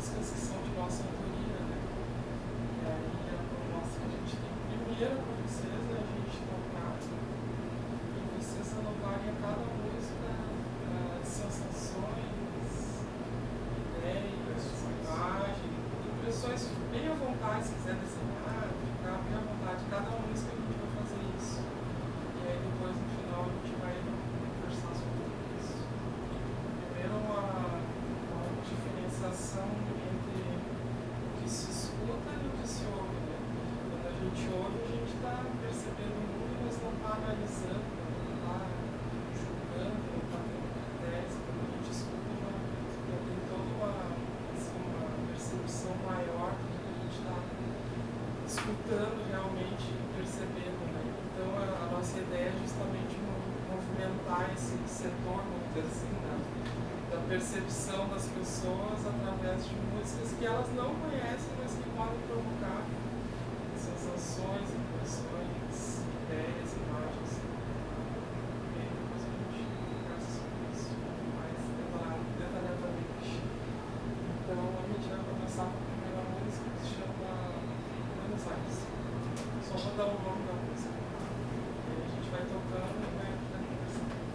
músicas que são de nossa autoria, né? E aí a proposta que a gente tem primeiro para vocês é a gente tocar e vocês anotarem a cada música sensações, ideias, imagens, impressões bem à vontade, se quiser desenhar, ficar bem à vontade. Cada música a gente vai fazer isso. E aí depois no final a gente vai conversar sobre isso. Primeiro uma diferenciação entre o que se escuta e o que se ouve, né? Quando a gente ouve, a gente está percebendo o mundo, mas não está analisando, não está julgando, não está tendo critérios. Quando a gente escuta, já tem toda uma percepção maior do que a gente está escutando realmente e percebendo, né? Então a nossa ideia é justamente movimentar esse setor, vamos dizer assim, da percepção das pessoas através de músicas que elas não conhecem, mas que podem provocar sensações, impressões, ideias, imagens. E aí depois a gente conversa sobre isso mais detalhadamente. Então a gente vai começar com a primeira música que se chama Buenos Aires. Só vou dar o nome da música. E aí a gente vai tocando e vai conversando.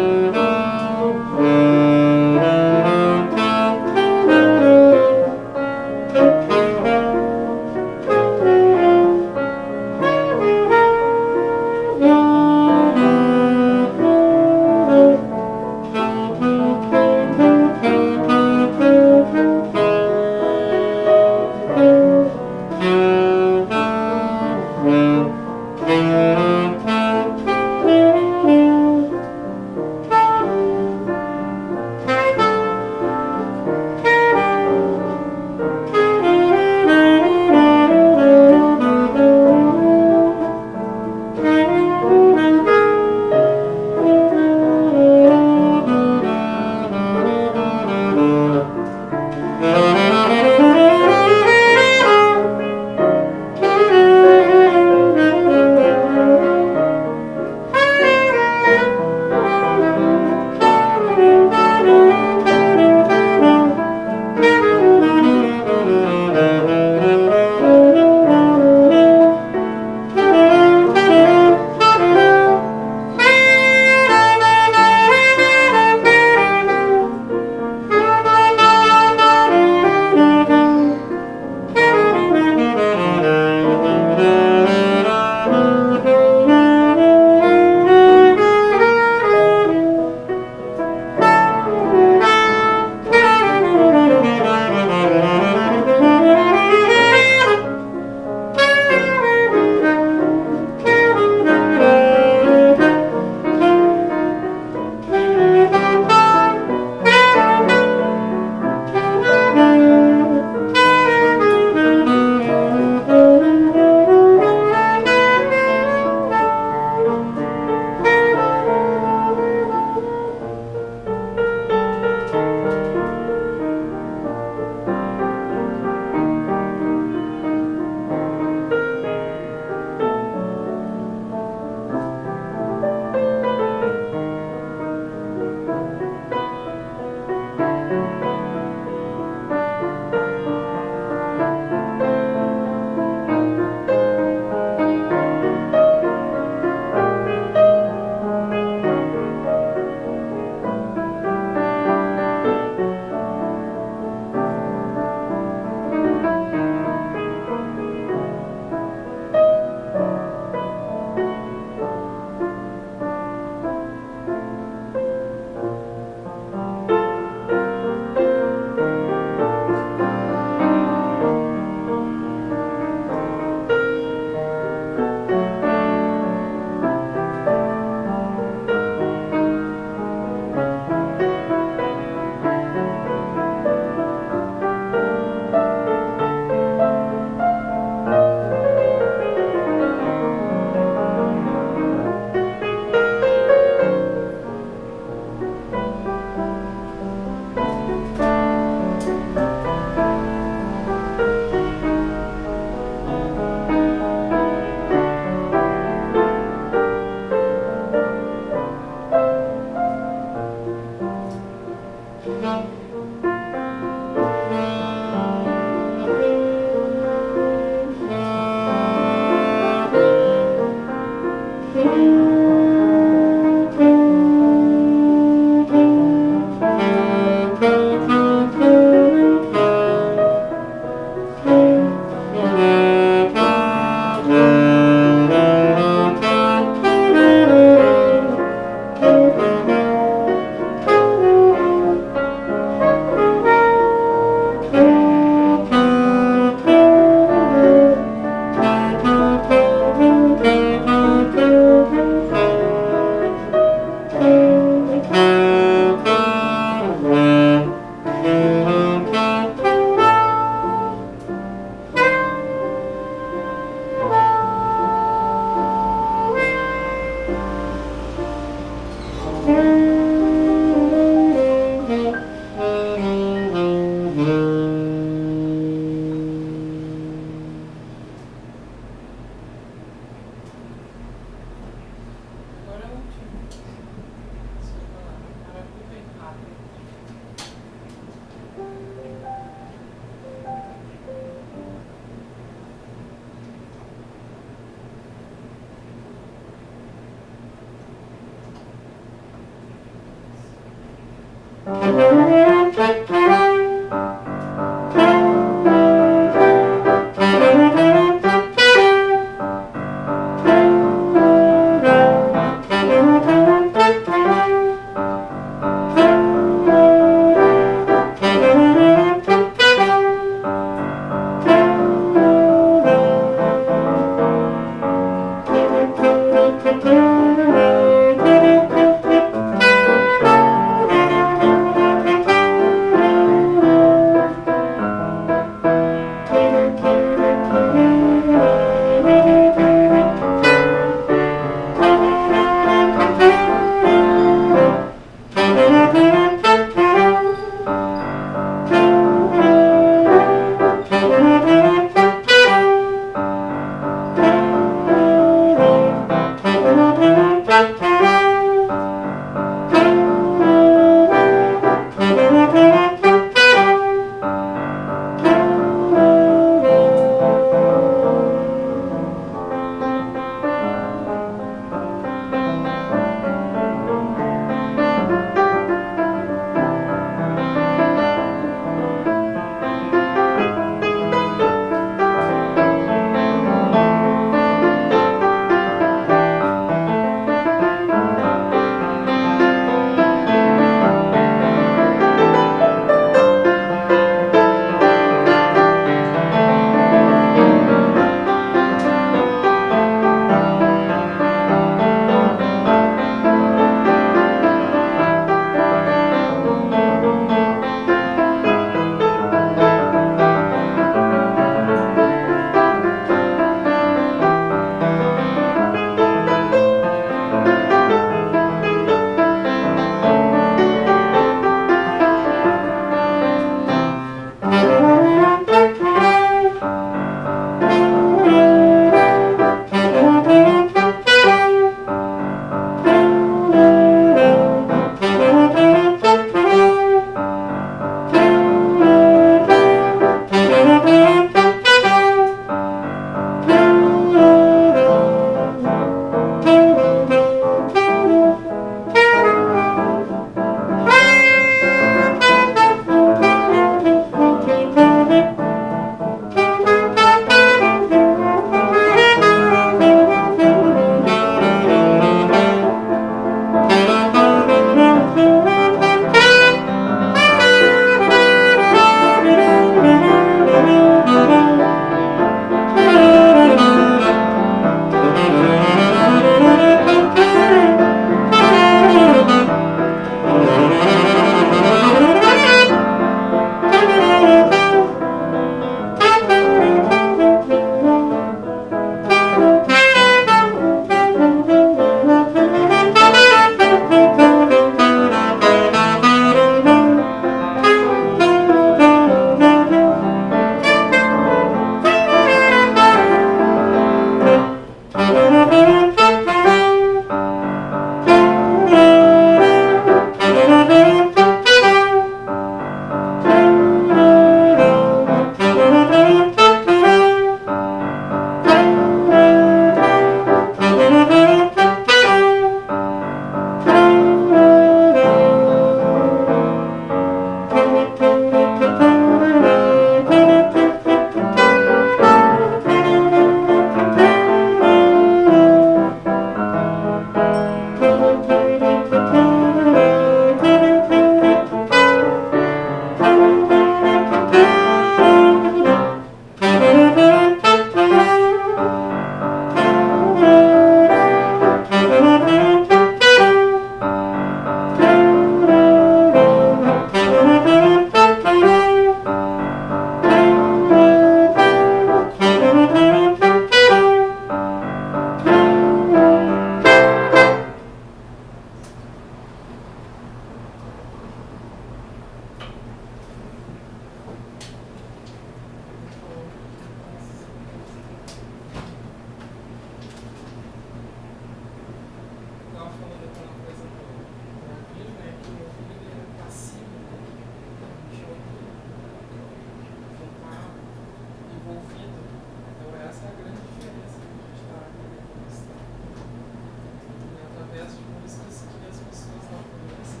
através de músicas que as pessoas não conhecem,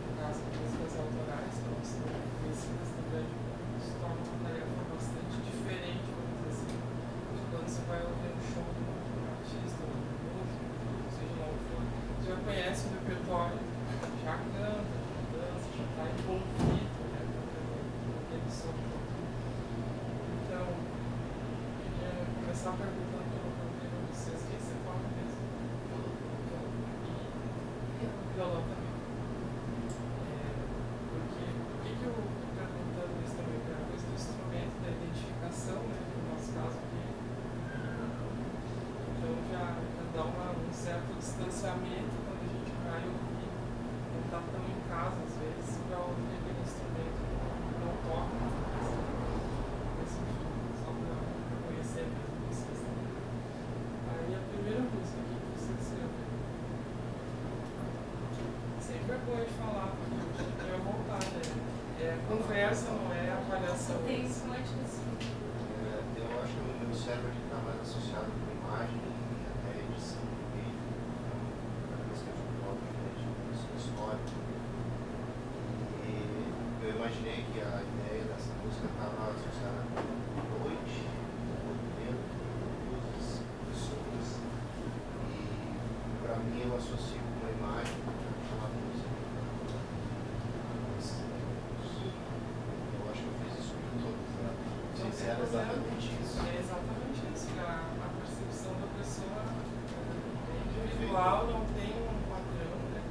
no caso do questão se torna uma tarefa bastante diferente, vamos dizer assim, de quando você vai ouvir um show de um artista, ou de um músico, seja lá o que for, você já conhece o repertório, já canta, já dança, já está envolvido, né, com aquele som. Então, eu queria começar perguntando para vocês, o que você toca mesmo? Violão também. Porque por que eu estou perguntando isso também? Porque a coisa do instrumento, da identificação, né, no nosso caso aqui, então já dá um certo distanciamento quando a gente vai ouvir, não está tão em casa às vezes, para ouvir aquele instrumento que não toca, mas enfim, só para conhecer mesmo vocês também. Aí a primeira música aqui que vocês escreveram. Sem vergonha de falar, porque eu tenho vontade, é conversa, não é avaliação. Tem isso, muito assim. Eu acho que o meu cérebro está mais associado com imagem e até edição do vídeo. Então, cada vez que a gente coloca diferente do histórico. E eu imaginei que a ideia dessa música estava associada com noite, movimento, luzes, pessoas. E para mim eu associo uma imagem com a música. Eu acho que eu fiz isso com todos, né? Não sei se era exatamente isso. É exatamente isso, que a percepção da pessoa é individual, não tem um padrão, né?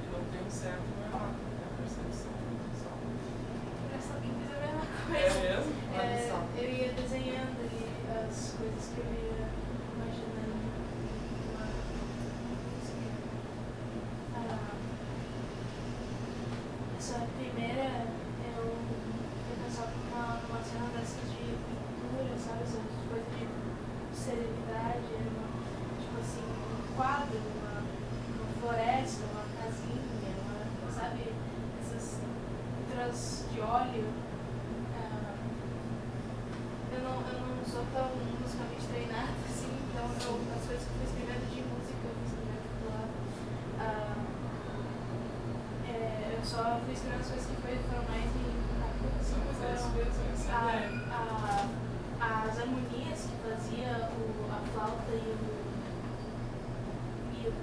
E não tem um certo ou errado, é a percepção pessoal. Eu sabia que fiz a mesma É coisa. mesmo? Olha só. Eu ia desenhando ali as coisas que eu ia imaginando. Essa primeira, eu pensava numa cena dessas de pintura, sabe? Essas coisas de serenidade, tipo assim, um quadro, uma floresta, uma casinha, sabe? Essas pinturas de óleo. Eu não sou tão musicalmente treinada assim, então as coisas que eu fui escrevendo de música, eu fui escrevendo do lado. Eu só fui escrevendo as coisas que foram mais Mas é isso mesmo, essa é a ideia. as harmonias que fazia a flauta e o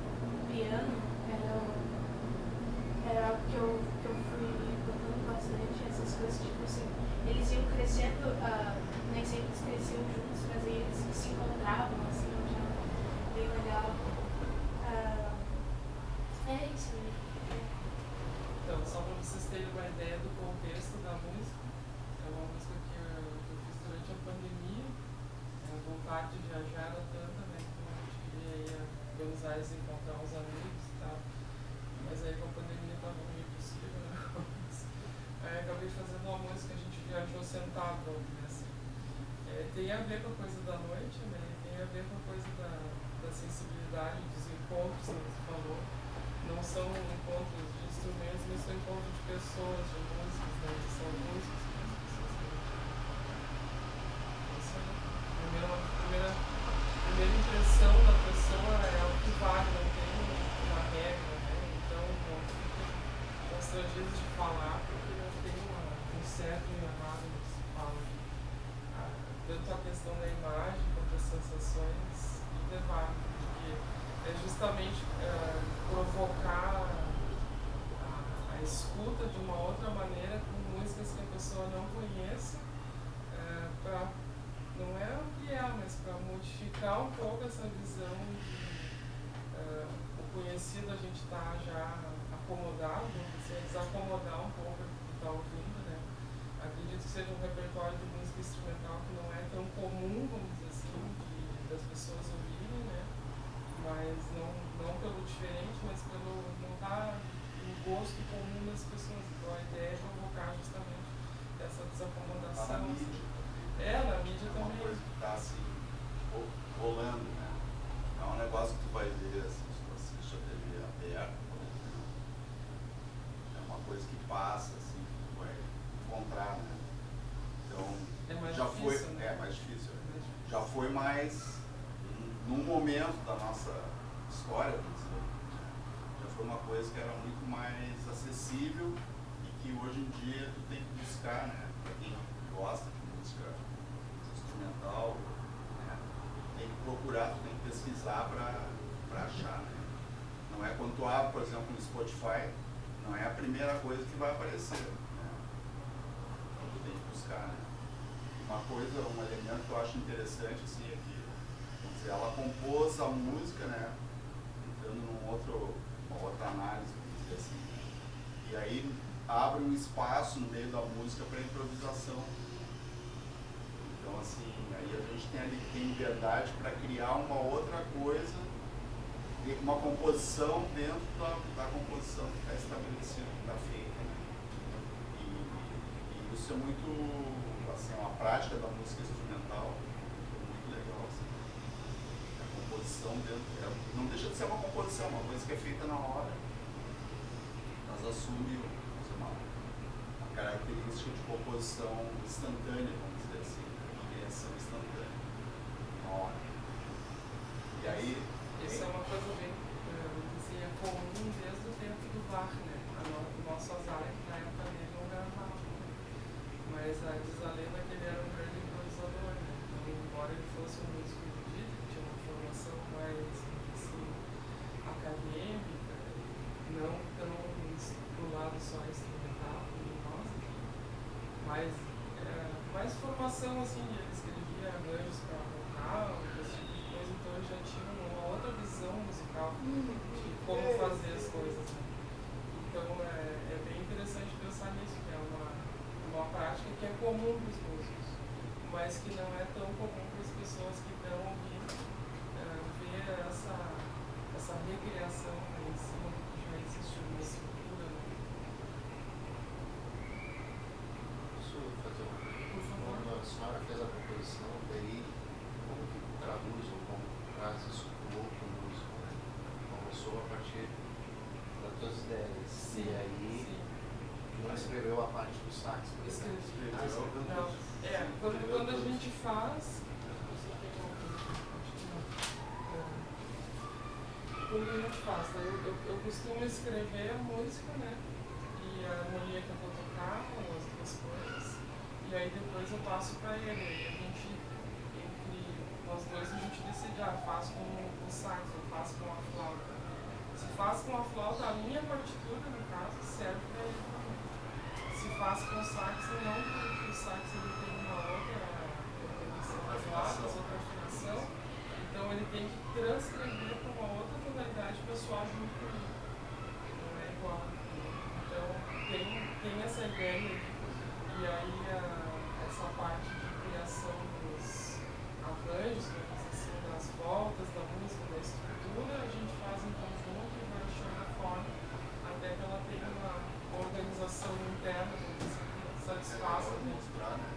piano era algo que eu fui botando bastante, essas coisas, tipo assim, eles iam crescendo, nem sempre eles cresciam juntos, mas aí eles se encontravam, assim, eu achava bem legal. É isso mesmo. Então, só para vocês terem uma ideia do contexto da música, é uma música que eu fiz durante a pandemia. A vontade de viajar era tanta, né? Que a gente queria ir a Buenos Aires encontrar uns amigos e tal. Mas aí com a pandemia estava meio impossível, né? Aí acabei fazendo uma música, a gente viajou sentado, assim. Tem a ver com a coisa da noite, né? Tem a ver com a coisa da sensibilidade, dos encontros, como você falou. Não são encontros de instrumentos, mas são encontros de pessoas, de músicos, né? São músicos que as pessoas têm. Isso é a primeira impressão da pessoa é o que vale, não tem uma regra, né? Então não fiquem constrangidos de falar, porque não tem um certo e um errado no que se fala. Tanto a questão da imagem quanto as sensações, tudo é válido, porque é justamente provocar a escuta de uma outra maneira com músicas que a pessoa não conheça, para não é ampliar, mas para modificar um pouco essa visão de o conhecido a gente está já acomodado, você desacomodar um pouco do que está ouvindo, né? Acredito que seja um repertório de música instrumental que não é tão comum, vamos dizer assim, das pessoas ouvirem, né? Mas não pelo diferente, mas pelo não estar no gosto comum das pessoas. Então a ideia é provocar justamente essa desacomodação. Na mídia. Na mídia É uma também. coisa que está assim, rolando, né? É um negócio que tu vai ver assim, se tu assiste a TV aberta, por exemplo. É uma coisa que passa, assim, que tu vai encontrar, né? Então, É mais já difícil, foi. né? É mais difícil. Já foi mais num momento da nossa história, vamos dizer, já foi uma coisa que era muito mais acessível e que hoje em dia tu tem que buscar, né? Para quem gosta de música instrumental, né? Tem que procurar, tu tem que pesquisar para achar, né? Não é quando tu abre, por exemplo, no Spotify, não é a primeira coisa que vai aparecer, né? Então tu tem que buscar, né? Uma coisa, um elemento que eu acho interessante, assim, é que, vamos dizer, ela compôs a música, né? Entrando uma outra análise, vamos dizer assim, né? E aí abre um espaço no meio da música para improvisação. Então, assim, aí a gente tem liberdade para criar uma outra coisa, uma composição dentro da composição que está estabelecida, que está feita, né? E isso é muito, assim, uma prática da música instrumental, muito legal, assim. A composição dentro, não deixa de ser uma composição, uma coisa que é feita na hora, mas assume uma característica de composição instantânea, vamos dizer assim, uma criação instantânea, na hora. E aí... Isso é uma coisa bem assim, é comum desde o tempo do Bach, né? O nosso Azar, na época dele, não gravava. Mas diz a lenda que ele era um grande improvisador, né? Então, embora ele fosse um músico erudito, que tinha uma formação mais assim, acadêmica, não tão do lado só instrumental como nós, mas mais formação assim, ele escrevia arranjos para vocal, esse tipo de coisa, então ele já tinha uma outra visão musical de como fazer as coisas, né? Então é bem interessante pensar nisso, que é uma prática que é comum para os músicos, mas que não é tão comum para as pessoas que estão ouvindo ver essa recriação, né, em cima do que já existe uma estrutura, né? Posso fazer uma pergunta? Por favor. Quando a senhora fez a composição, daí como que traduz ou como traz isso para o outro músico, né? Começou a partir das tuas ideias. Sim, e aí sim. não escreveu a parte do sax, por exemplo. Não, quando a gente faz, quando a gente faz, eu costumo escrever a música, né? E a harmonia que eu vou tocar, as duas coisas. E aí depois eu passo para ele. E a gente, entre nós dois, a gente decide, faço com o sax, eu faço com a flauta. Se faz com a flauta, a minha partitura, no caso, serve para ele também. Se faz com o sax, não, porque o sax ele tem uma outra organização das notas, outra afinação, então ele tem que transcrever para uma outra tonalidade pessoal junto comigo. Não é igual. Então tem essa ideia, e aí essa parte de criação dos arranjos, assim, das voltas da música, da estrutura, a gente faz em conjunto e vai achando a forma até que ela tenha uma organização interna que satisfaça. Mostrar, né?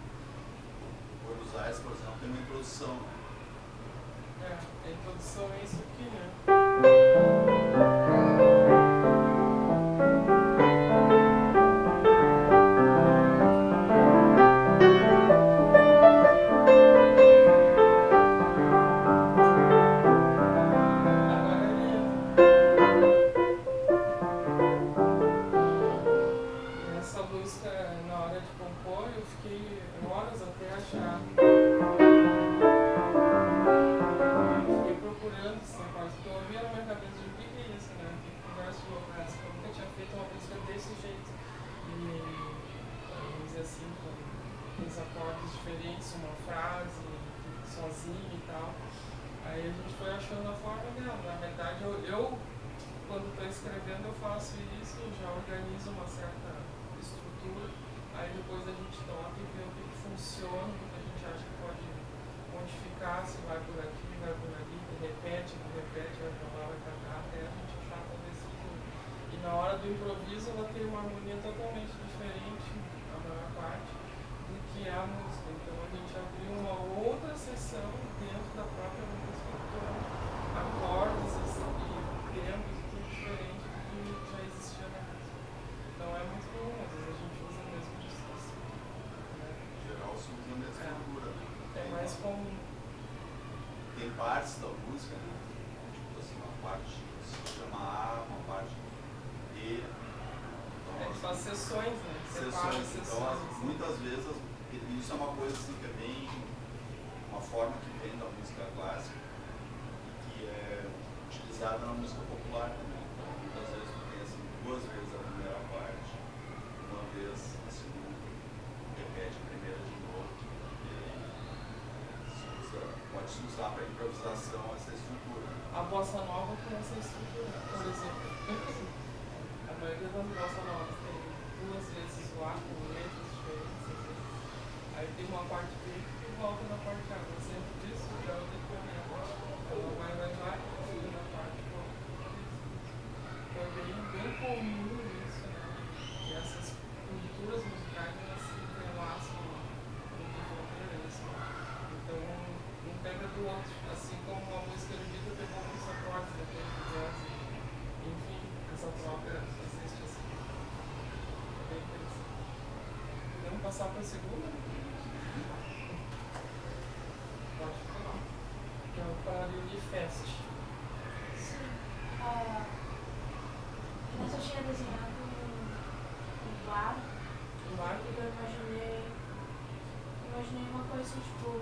O Buenos Aires, por exemplo, tem uma introdução, né? A introdução é isso aqui, né? Improviso, ela tem uma harmonia totalmente diferente, a maior parte, do que a música. Então a gente abriu uma outra sessão dentro da própria música, com acordes e tempos e tudo diferente do que já existia na música. Então é muito comum, às vezes a gente usa a mesma distorção, né? Em geral se usa a mesma estrutura, né? É mais comum. Tem partes da música, né? Tipo assim, uma parte que se chama A, uma parte B. Faz sessões, né? Prepara sessões. Então, muitas vezes, isso é uma coisa assim, que é bem uma forma que vem da música clássica e que é utilizada na música popular também. Então, muitas vezes tu tem assim, 2 vezes a primeira parte, uma vez a segunda, repete a primeira de novo. Pode se usar para improvisação essa estrutura. A bossa nova tem essa estrutura, por exemplo. A maioria das bossa novas tem 2 vezes o A com letras diferentes. Aí tem uma parte B e volta na parte A. Um exemplo disso já é o depoimento. Ela vai, fica na parte B. Então é bem comum isso, né? E essas culturas musicais elas se entrelaçam no desenvolvimento. Então um pega do outro, assim como a música erudita pegou muitos acordes depois do jazz. Enfim, essa troca existe assim. É bem interessante. Podemos passar para a segunda? Pode falar. Que é o Paralelo Fest. Sim. Nessa eu tinha desenhado um bar, O Marco e eu imaginei uma coisa assim, tipo,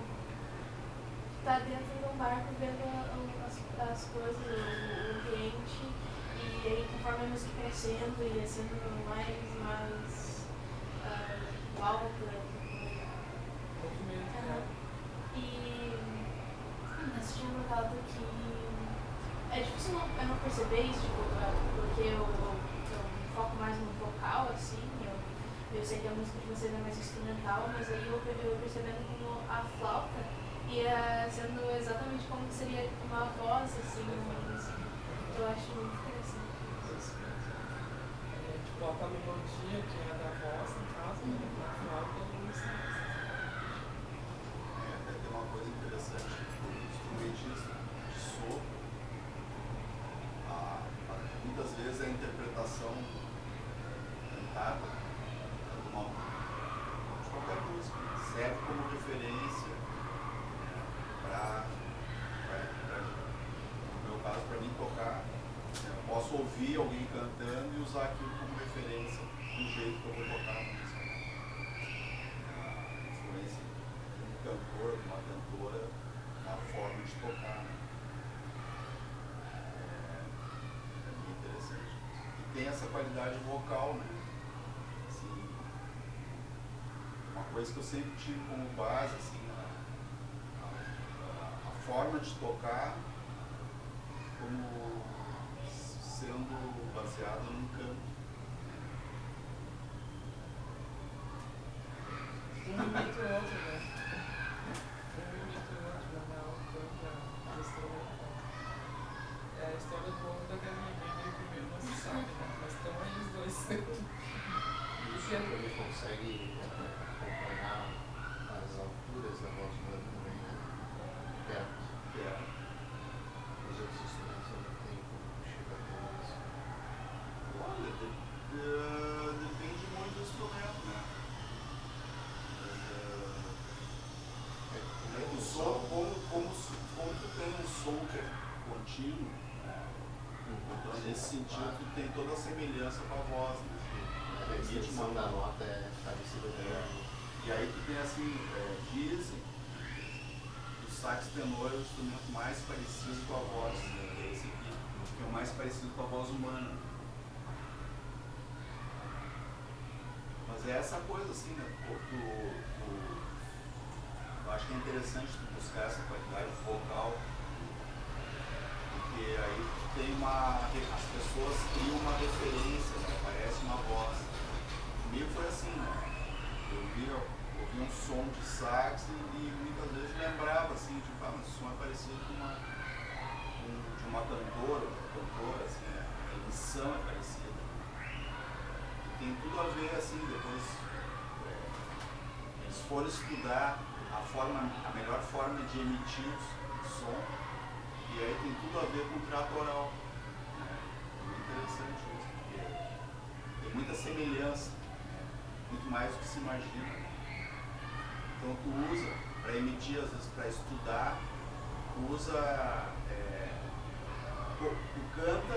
tá dentro de um barco vendo as coisas, o ambiente, e aí conforme a música crescendo e sendo mais alta, mas tinha notado que é difícil eu não perceber isso, tipo, porque eu foco mais no vocal, assim, eu sei que a música de vocês é mais instrumental, mas aí eu percebendo como a flauta ia sendo exatamente como seria uma voz, assim, numa música. Eu acho muito interessante isso. A gente bota a melodia, que é da voz, no caso, na flauta e no instrumento. Até tem uma coisa interessante, o instrumentista de sopro, muitas vezes a interpretação cantada de qualquer música serve como referência no meu caso, para mim tocar. Eu posso ouvir alguém cantando e usar aquilo como referência do jeito que eu vou tocar a música. A influência de um cantor, de uma cantora, na forma de tocar. É bem interessante. E tem essa qualidade vocal, né? Assim, uma coisa que eu sempre tive como base, assim, a forma de tocar como sendo baseada num canto. Um imita o outro, né? Um imita o outro, na real, canto a instrumental. É a história do ovo da galinha, quem veio primeiro não se sabe, né? Mas estão aí os dois. Isso ele consegue acompanhar as alturas da voz humana também, né? Perto. Os outros instrumentos não tem como chegar até isso. Olha, depende muito do instrumento, né? O som, como tu tem um som que é contínuo, então nesse sentido tu tem toda a semelhança com a voz, né? A extensão da nota é parecida com E aí tu tem assim, dizem que o sax tenor é o instrumento mais parecido com a voz, né? Que é esse aqui, que é o mais parecido com a voz humana. Mas é essa coisa assim, né? Eu acho que é interessante tu buscar essa qualidade vocal, porque aí tu tem as pessoas criam uma referência, né? Parece uma voz. Comigo foi assim, né? Eu ouvia um som de sax e muitas vezes lembrava assim, tipo, mas esse som é parecido com de uma cantora, assim, a emissão é parecida. E tem tudo a ver assim, depois eles foram estudar a melhor forma de emitir o som, e aí tem tudo a ver com o trato oral. É muito interessante isso, porque tem muita semelhança, muito mais do que se imagina. Então tu usa, para emitir, às vezes para estudar, tu usa, tu canta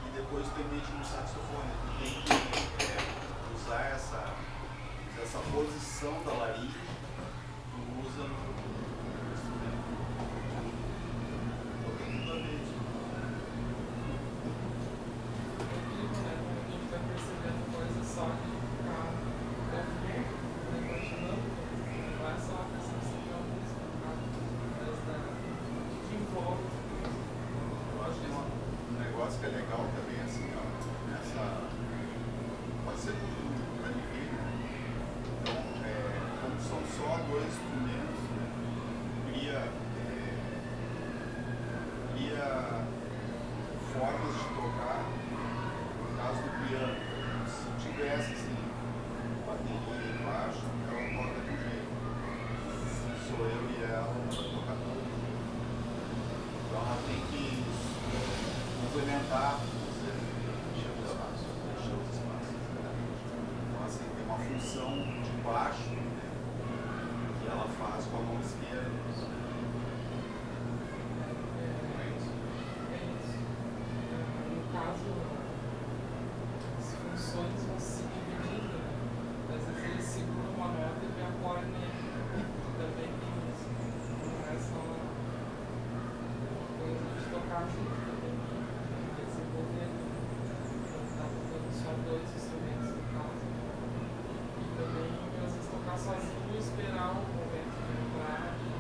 e depois tu emite no saxofone. Tu tem que usar essa posição da laringe, tu usa no instrumento. Então tem tudo a ver isso. A gente vai percebendo coisas só de ficar ouvindo, imaginando, não é só a percepção da música, mas que envolve. Eu acho que é um negócio que é legal também, assim, ó, pode ser tudo para ninguém, né? Então, como são só dois instrumentos, né, cria formas de tocar. No caso do piano, se tivesse assim, bateria e baixo, ela toca de um jeito. Se sou eu e ela, vai tocar de outro jeito. Então ela tem que complementar, deixando espaço. Então assim, tem uma função de baixo, né, que ela faz com a mão esquerda. No caso, as funções vão se dividindo, né? Às vezes ele segura uma nota e me apoia nele. Também tem isso. Não é só uma coisa de tocar junto, também desenvolver. Não está tocando só dois instrumentos no caso. E também, às vezes, tocar sozinho e esperar o momento de entrar e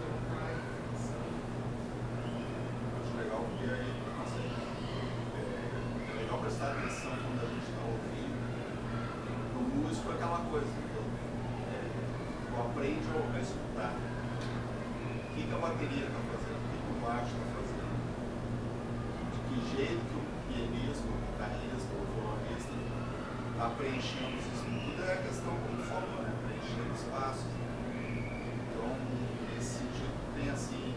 trocar a informação. Acho legal porque aí, assim, é legal prestar atenção quando a gente está ouvindo. O músico é aquela coisa, então, tu aprende a escutar. O que a bateria está fazendo, o que o baixo está fazendo, de que jeito que o pianista, o guitarrista, o violonista está preenchendo isso. Tudo é questão, como tu falou, né? Preenchendo espaços. Então, nesse sentido, tem assim,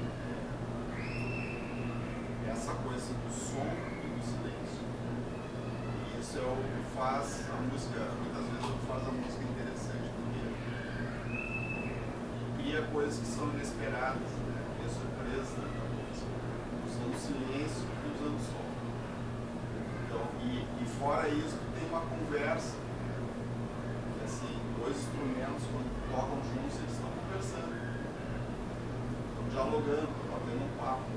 essa coisa do som e do silêncio. E isso é o que faz a música, muitas vezes é o que faz a música interessante, porque cria coisas que são inesperadas, né? Cria surpresa na música, usando silêncio e usando som. Então, e fora isso, tem uma conversa, que assim, dois instrumentos, quando tocam juntos, eles estão conversando, estão dialogando, estão batendo um papo.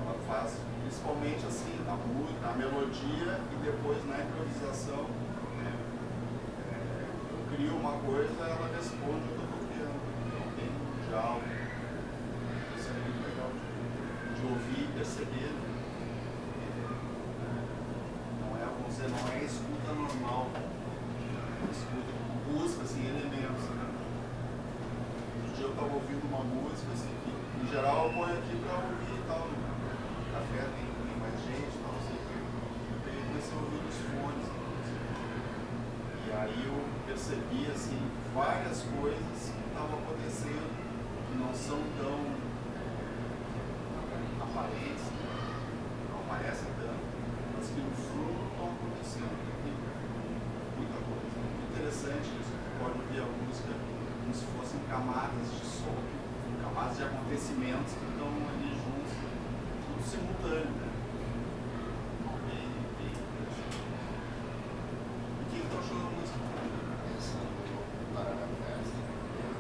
Ela faz principalmente assim, na melodia e depois na improvisação, né? Eu crio uma coisa, ela responde o que eu estou criando. Então tem um diálogo. Isso é muito legal de ouvir e perceber. Não é escuta normal. Escuta que busca assim, elementos. Né? Um dia eu estava ouvindo uma música assim, que em geral eu ponho aqui para ouvir e tal. Café tem mais gente, não sei o que. Eu comecei a ouvir os fones. E aí eu percebi assim, várias coisas que estavam acontecendo que não são tão aparentes, não aparecem tanto, mas que no fundo estão acontecendo. Muita coisa. Muito interessante isso. Você pode ouvir a música como se fossem camadas de som, camadas de acontecimentos que estão ali juntos. Simultâneo, né? Bem interessante. E o que está achando da música? Pensando para a festa, eu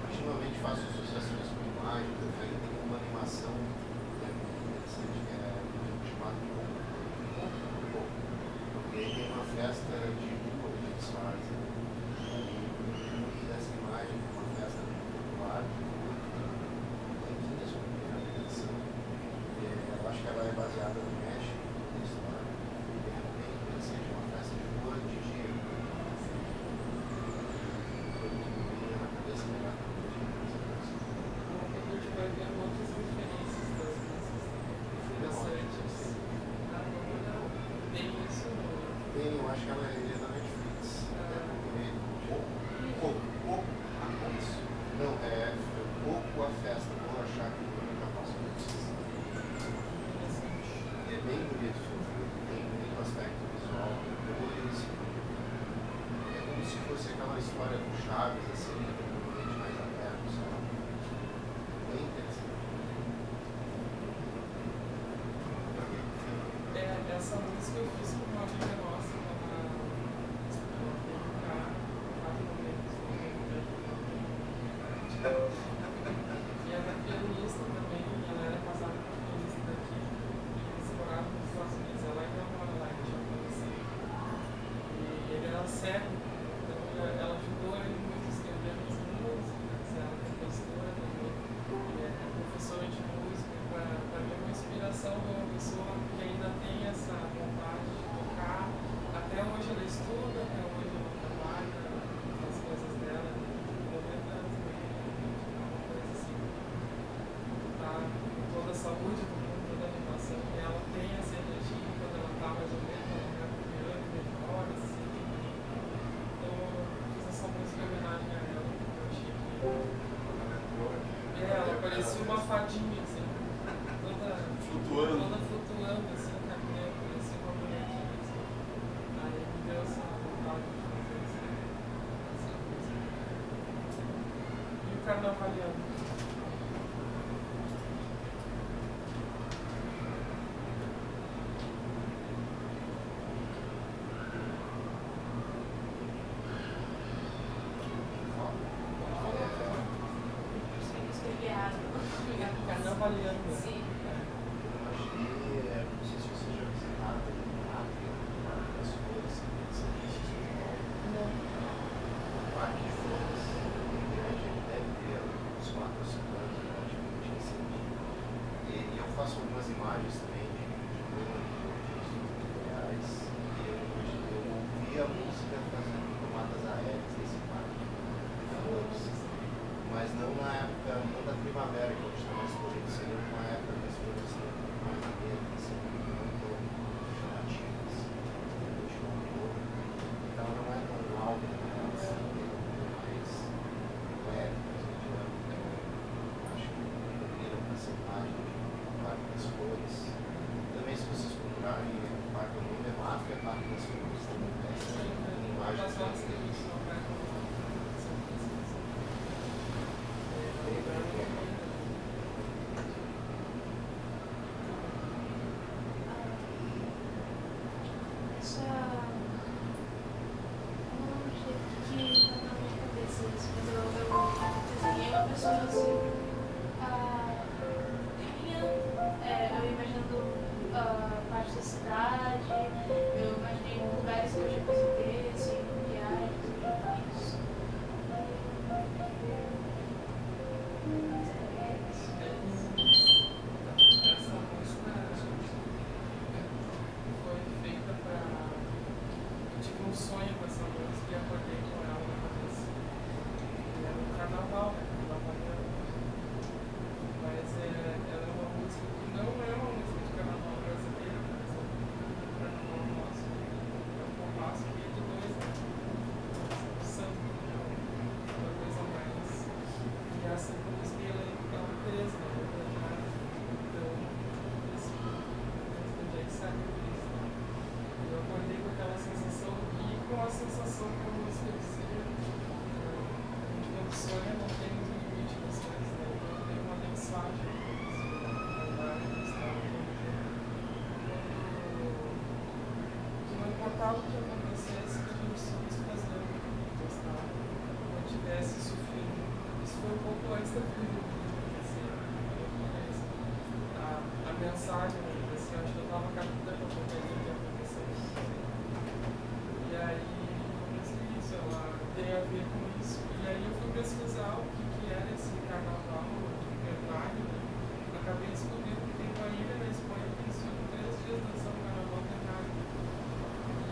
ultimamente faço associações com imagens, eu tenho uma animação que é muito interessante, que é chamada Pouco. E aí tem uma festa de rua que eles fazem, e muito dessa imagem é uma festa muito popular, tem 15 com a atenção. Eu acho que ela é baseada no México, na história. Bem interessante, uma festa de rua de dinheiro. Foi muito bem na cabeça melhor que eu tinha. A gente vai ver outras referências das músicas interessantes. Tem isso no. Tem, eu acho que ela é da Netflix. Pouco. Não, é pouco a festa, vou achar que eu já faço isso. É bem bonito o filme, tem muito aspecto visual, depois é como se fosse aquela história do Chaves, assim, um ambiente mais aberto, sabe? Bem interessante. Essa música eu fiz com uma amiga nossa, pessoa que ainda tem essa vontade de tocar. Até hoje ela estuda, até hoje ela trabalha nas coisas dela, 90 anos, né? Uma coisa assim, tá com toda a saúde do mundo, toda a animação, e ela tem essa energia quando ela tá mais ou menos, ela vai criando melhor, assim. Então eu fiz essa música em homenagem a ela, porque eu achei que ela parecia uma fadinha, assim, toda flutuando, assim, caminhando, parecia uma bonequinha, assim. Aí me deu essa vontade de fazer essa música. E o Carnavaliano? Carnavaliano. Sim. Não sei se você já visitaram a Parque das Flores, Não. o Parque de Flores, ele deve ter uns 4 ou 5 anos, eu acho que não tinha sentido. E eu faço algumas imagens também de reais, e eu ouvi a música fazendo tomadas aéreas nesse parque de flores, mas não na época, não da primavera, que hoje está mais colorido, seria uma época que as flores estão mais vermelhas, assim, muito chamativas, muito cor. Então não é tão alta, né? Ela é mais leve, mais dinâmica. Acho que combina com essa imagem do Parque das Flores. Também, se vocês procurarem, o parque, o nome é Parque das Flores, também tem essa imagem deles. O que acontecesse, que a gente seguisse fazendo, gostava, não tivesse sofrido. Isso foi um pouco antes da vida acontecer, a mensagem, assim, eu acho que eu estava captando um pouco o que aconteceu. E aí, eu pensei isso, ela tem a ver com isso. E aí eu fui pesquisar o que era esse carnaval de verdade, né? Acabei descobrindo que tem uma ilha na Espanha que eles ficam 3 dias dançando carnaval temático.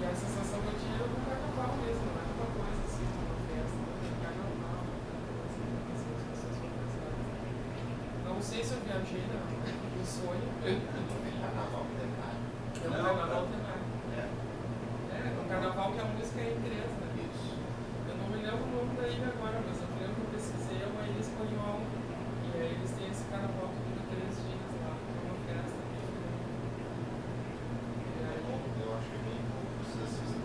E a sensação que eu tinha era do carnaval mesmo, não era uma coisa assim, uma festa, era carnaval, assim, as pessoas fantasadas. Não sei se eu viajei no sonho. Carnaval temático. É um carnaval temático. É um carnaval que a música é em 3, né? Isso. Eu não me lembro o nome da ilha agora, mas eu lembro que eu pesquisei, é uma ilha espanhola. E aí eles têm esse carnaval que dura 3 dias lá, que é uma festa bem grande. E aí, Eu acho que bem pouco vocês assistem.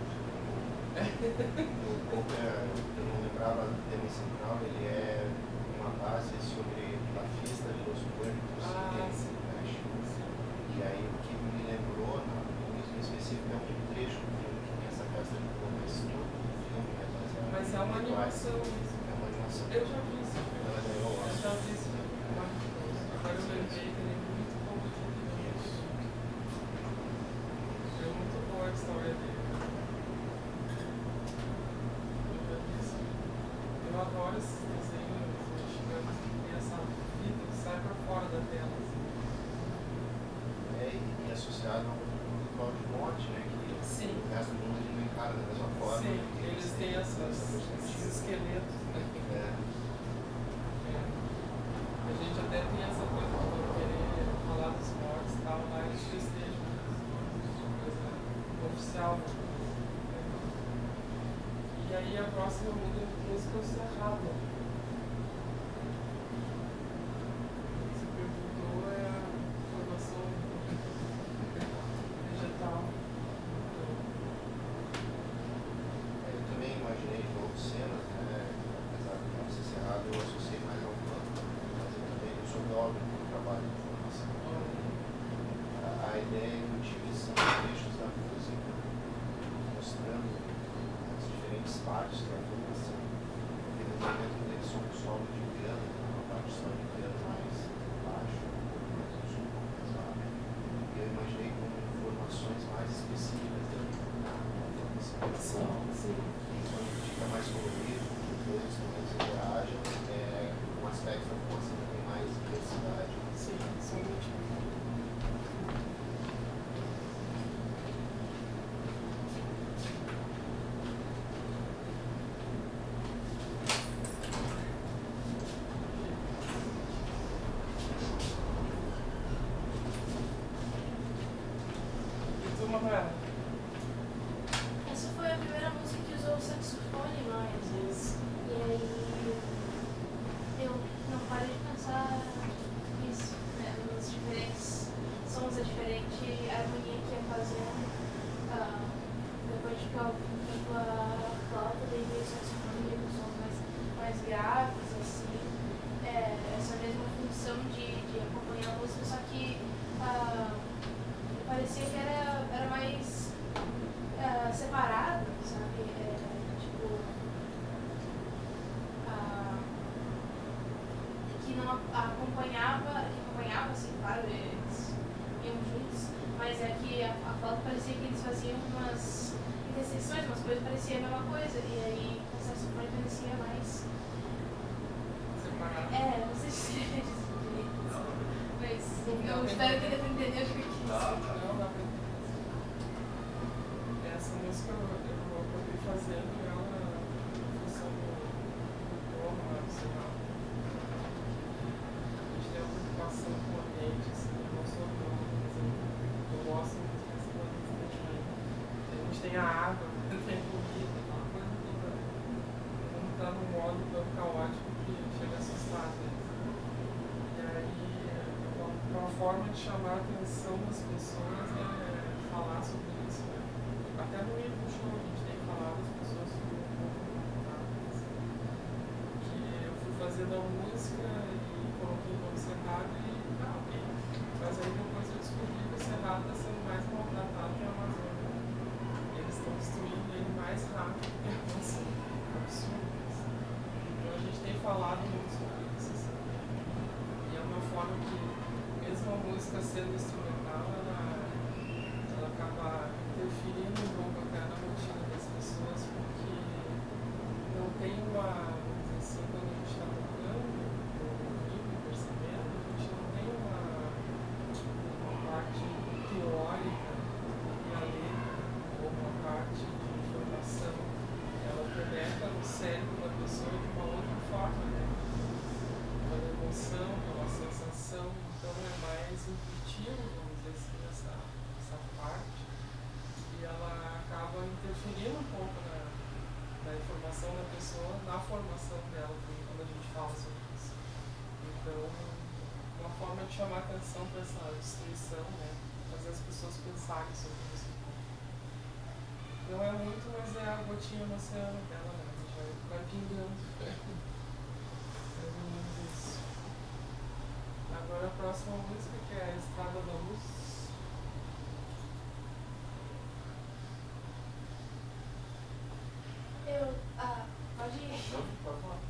Eu não lembrava do tema central, ele é uma base sobre a festa de Los Muertos sim. no México. E aí o que me lembrou, na música específica, é um trecho do filme que tem essa festa de cor, mas todo o filme é baseado. Mas é uma animação isso. É uma animação. Eu já vi esse filme. Ela ganhou o Eu Oscar. já vi esse filme. Maravilhoso. Agora eu lembrei que ele é muito bom de Isso. É muito boa a história dele. Eu adoro esses desenhos mexicanos que tem essa vida que sai pra fora da tela. Assim. E as associado a um ritual de morte, né? Que Sim. o resto do mundo ele não encara da mesma forma. Sim, E eles têm essa esses perspectiva. esqueletos, né? É. A gente até tem essa coisa de querer falar dos mortos e tal, lá eles festejam, coisa oficial. Né? E aí a próxima música é o Cerrado. Você perguntou é a formação vegetal. Eu também imaginei de novo cenas, né? Apesar de não ser cerrado, eu associei mais ao plano, mas eu também eu sou biólogo no trabalho de formação. A ideia intuitiva são trechos da música mostrando as diferentes partes da música. Aquele momento em que eles são um solo de piano, uma parte só de piano mais baixo, mais um som mais baixo. E eu imaginei com informações mais específicas da formação. Sim. Quando fica mais colorido, os dois instrumentos interagem, um aspecto da formação que tem mais diversidade. Sim, são múltiplos. E tu, Manuela? Essa foi a primeira música que usou o saxofone mais. Isso. E aí eu não parei de pensar nisso, né? Nos diferentes sons, a diferente harmonia que ia fazendo. Depois de que eu fui pela flauta, daí veio o saxofone com sons mais graves, assim. Essa mesma função de acompanhar a música, só que parecia que era mais separado, sabe? Tipo, que não acompanhava, assim, claro, eles iam juntos, mas é que a flauta parecia que eles faziam umas interseções, umas coisas pareciam a mesma coisa, e aí o saxofone parecia mais. Separado. Não sei se é direito, mas eu espero que dê pra entender o que eu quis. Não dá pra entender. Essa música eu acabei fazendo ela em função do torno, sei lá. A gente tem uma preocupação com o ambiente, assim, eu não sou biólogo, mas eu gosto muito dessa coisa do ambiente. A gente tem a água, tem comida, aquela coisa toda. Todo mundo tá num modo tão caótico que chega a assustar, né? E aí, uma forma de chamar a atenção das pessoas é falar sobre isso, né? Até no meio do show a gente tem falado, as pessoas ficam um pouco preocupadas. Que eu fui fazendo a música e coloquei o nome Cerrado e ok. Mas aí depois eu descobri que o Cerrado está sendo mais maltratado que a Amazônia. Eles estão destruindo ele mais rápido que a Amazônia. Absurdo isso. Então a gente tem falado muito sobre isso. Assim. E é uma forma que, mesmo a música sendo instrumental, ela acaba interferindo um pouco até na rotina das pessoas, porque não tem uma, vamos dizer assim, quando a gente está tocando, ouvindo, percebendo, a gente não tem uma parte teórica e a letra, ou uma parte de informação. Ela penetra no cérebro da pessoa de uma outra forma, né? Pela emoção, pela sensação, então é mais intuitivo, vamos dizer assim, essa parte, e ela acaba interferindo um pouco na informação da pessoa, na formação dela, quando a gente fala sobre isso. Então, uma forma de chamar atenção para essa destruição, né? Fazer as pessoas pensarem sobre isso. Não é muito, mas é a gotinha no oceano dela, né? Já vai pingando. É lindo isso. Agora a próxima música, que é a Estrada da Luz. Pode ir. Não, pode falar.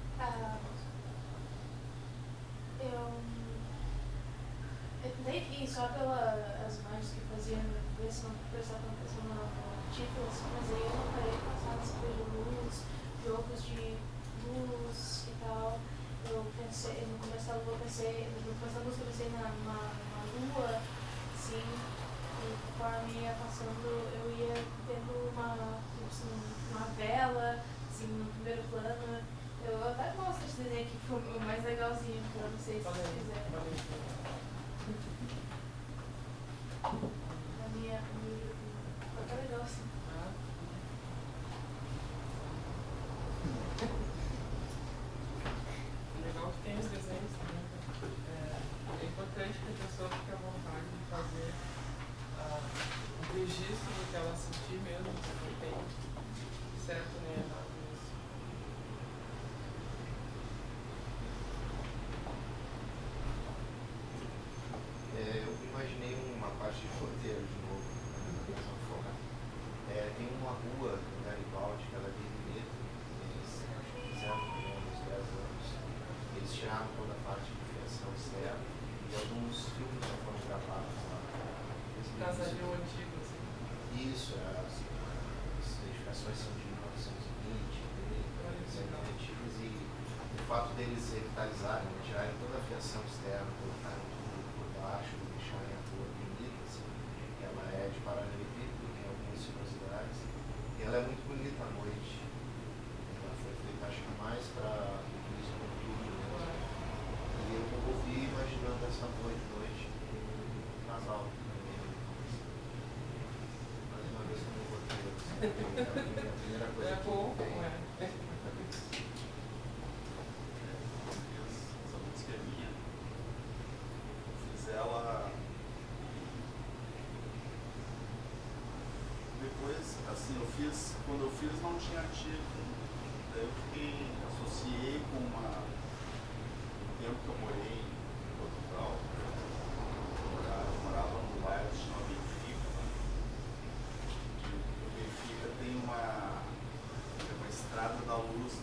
Eu tentei ir só pelas imagens que faziam, ver se não prestava atenção no título, mas aí eu não parei de passar nessa coisa de luz, jogos de luz e tal. Eu pensei, no começo da lua, no começo da música eu pensei numa lua, assim, e passando, eu ia vendo uma vela, assim, no primeiro plano. Eu até gosto desse desenho aqui, que foi o mais legalzinho, que eu não sei se vocês quiserem. A minha ficou até legal assim. Legal que tem os desenhos também. É importante que a pessoa fique à vontade de fazer um registro do que ela sentir mesmo, se não tem certo nem errado nisso. Eu imaginei uma parte de roteiro de novo, na mesma forma. Tem uma rua em Garibaldi que ela é bem bonita, eles acho que fizeram uns 10 anos. Eles tiraram toda a parte de fiação externa e alguns filmes já foram gravados lá. Casario antigo, assim. Isso, as edificações são de 1920, 30, são bem antigas e o fato deles revitalizarem, tirarem toda a fiação externa, colocarem tudo por baixo, deixarem a rua bonita, assim, ela é de paralelepípedo, tem algumas sinuosidades e ela é muito bonita à noite. Ela foi feita, acho que mais para turismo noturno mesmo. E eu ouvi imaginando essa rua de noite um casal. Mais uma vez como roteiro, assim, a primeira coisa que bom, vem. Essa música é minha. Eu fiz ela. Depois, assim, quando eu fiz não tinha título. Daí eu associei com o tempo que eu morei em Portugal. Eu morava num bairro que se chama Benfica. O Benfica tem uma estrada da luz.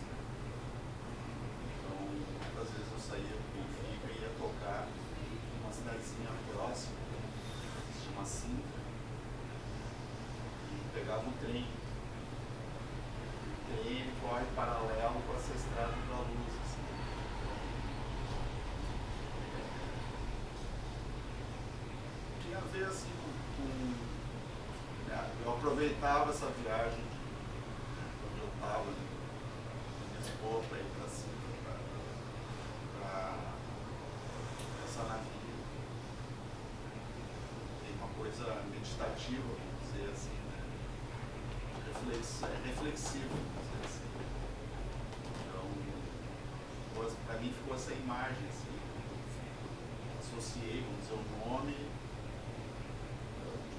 Então, muitas vezes eu saía do Benfica e ia tocar numa cidadezinha próxima, que se chama Sintra, e pegava um trem. O trem corre paralelo com essa estrada da luz. Assim. Tinha a ver assim eu aproveitava essa viagem quando eu estava em Lisboa para ir para Sintra, para pensar na vida. Tem uma coisa meditativa, vamos dizer assim, né? Reflexiva, vamos dizer assim. Então, para mim ficou essa imagem, assim, associei, vamos dizer, o nome.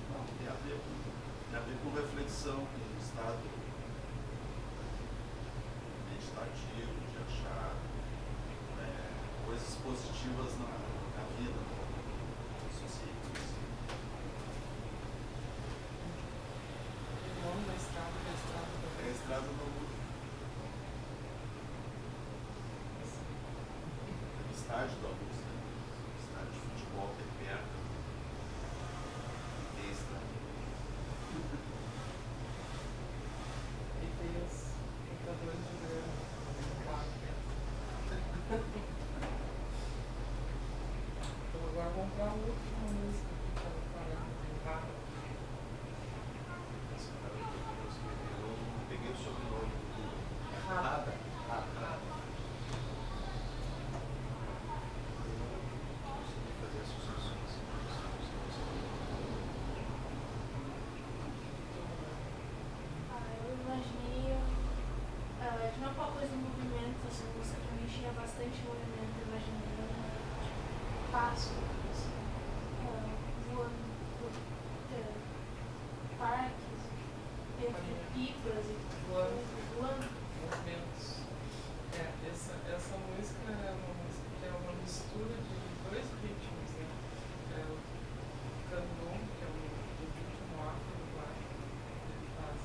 Não, tem a ver com reflexão, com um estado meditativo, de achar coisas positivas na vida. Associei com isso. O nome da estrada é a estrada da É a estrada da luz. É o estádio da luz, né? O estádio de futebol que é perto. Tem estrada. E tem os computadores de grana. Então agora vamos para a última música que eu vou parar de cantar. Esse cara que escreveu, eu peguei o sobrenome do Rada. Rada. Eu não consegui fazer associações. Eu imaginei de uma coisa em movimento, essa música pra mim tinha bastante movimento, eu imaginei passo, assim, voando por parques, entre pipas e voando. Movimentos. Essa música é uma música que é uma mistura de dois ritmos, né? É o candomblé, que é o ritmo afro-uruguaio, ele faz.